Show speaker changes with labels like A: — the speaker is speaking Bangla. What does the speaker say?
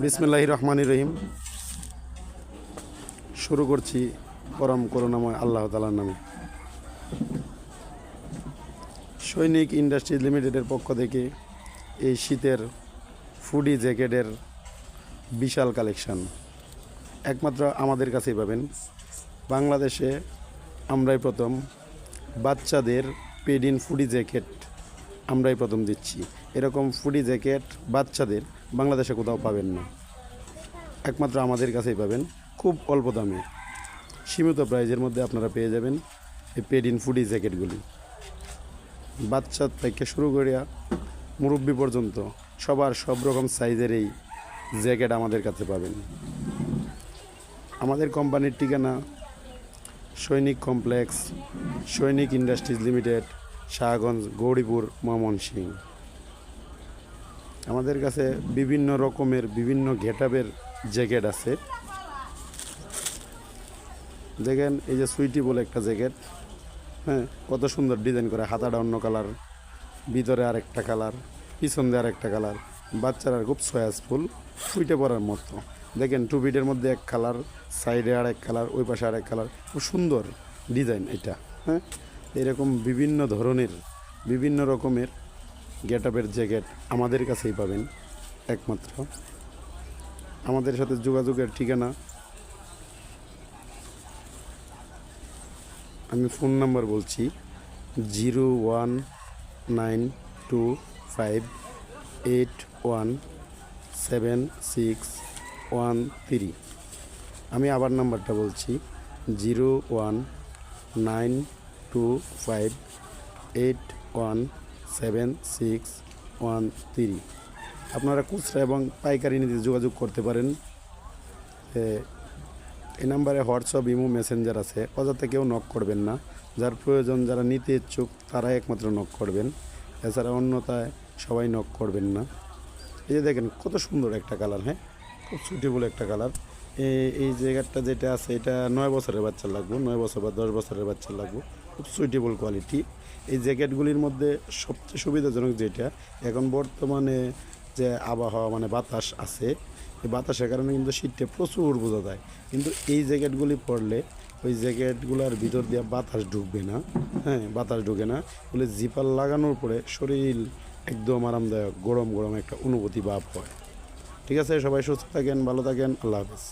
A: বিসমিল্লাহির রহমানির রহিম। শুরু করছি পরম করুণাময় আল্লাহ তাআলার নামে। সৈনিক ইন্ডাস্ট্রিজ লিমিটেডের পক্ষ থেকে এই শীতের ফুডি জ্যাকেটের বিশাল কালেকশান একমাত্র আমাদের কাছেই পাবেন। বাংলাদেশে আমরাই প্রথম বাচ্চাদের পেড ইন ফুডি জ্যাকেট আমরাই প্রথম দিচ্ছি। এরকম ফুডি জ্যাকেট বাচ্চাদের বাংলাদেশে কোথাও পাবেন না, একমাত্র আমাদের কাছেই পাবেন। খুব অল্প দামে সীমিত প্রাইজের মধ্যে আপনারা পেয়ে যাবেন এই পেড ইন ফুডি জ্যাকেটগুলি। বাচ্চা থেকে শুরু করিয়া মুরব্বি পর্যন্ত সবার সব রকম সাইজের এই জ্যাকেট আমাদের কাছে পাবেন। আমাদের কোম্পানির ঠিকানা সৈনিক কমপ্লেক্স, সৈনিক ইন্ডাস্ট্রিজ লিমিটেড, শাহগঞ্জ, গৌরীপুর, ময়মনসিংহ। আমাদের কাছে বিভিন্ন রকমের বিভিন্ন গেটআপের জ্যাকেট আছে। দেখেন এই যে সুইটি বলে একটা জ্যাকেট, হ্যাঁ, কত সুন্দর ডিজাইন করে, হাতাটা অন্য কালার, ভিতরে আরেকটা কালার, পিছন দিয়ে আরেকটা কালার। বাচ্চারা খুব সয়াসফুল, সুইটে পরার মতো। দেখেন টুপিটের মধ্যে এক কালার, সাইডে আরেক কালার, ওই পাশে আরেক কালার, খুব সুন্দর ডিজাইন এটা। হ্যাঁ, এরকম বিভিন্ন ধরনের বিভিন্ন রকমের গেটআপের জ্যাকেট আমাদের কাছেই পাবেন একমাত্র। আমাদের সাথে যোগাযোগের ঠিকানা, আমি ফোন নাম্বার বলছি 01925817613। আমি আবার নাম্বারটা বলছি 01925817613। আপনারা খুচরা এবং পাইকারি নিতে যোগাযোগ করতে পারেন। এই নাম্বারে হোয়াটসঅ্যাপ, ইমো, মেসেঞ্জার আছে। অযথা কেউ নক করবেন না। যার প্রয়োজন, যারা নিতে ইচ্ছুক তারাই একমাত্র নক করবেন, এছাড়া অন্যথায় সবাই নক করবেন না। এই যে দেখেন কত সুন্দর একটা কালার, হ্যাঁ, খুব সুইটেবল একটা কালার। এই জ্যাকেটটা যেটা আছে এটা 9 বছরের বাচ্চা লাগবে, 9 বছর বা 10 বছরের বাচ্চা লাগবে। খুব সুইটেবল কোয়ালিটি। এই জ্যাকেটগুলির মধ্যে সবচেয়ে সুবিধাজনক যেটা, এখন বর্তমানে যে আবহাওয়া মানে বাতাস আছে, এই বাতাসের কারণে কিন্তু শীতটা প্রচুর বোঝা যায়। কিন্তু এই জ্যাকেটগুলি পরলে ওই জ্যাকেটগুলোর ভিতর দিয়ে বাতাস ঢুকবে না, হ্যাঁ, বাতাস ঢুকে না বলে জিপার লাগানোর পরে শরীর একদম আরামদায়ক, গরম গরম একটা অনুভূতি ভাব হয়। ঠিক আছে, সবাই সুস্থ থাকেন, ভালো থাকেন, আল্লাহ হাফেজ।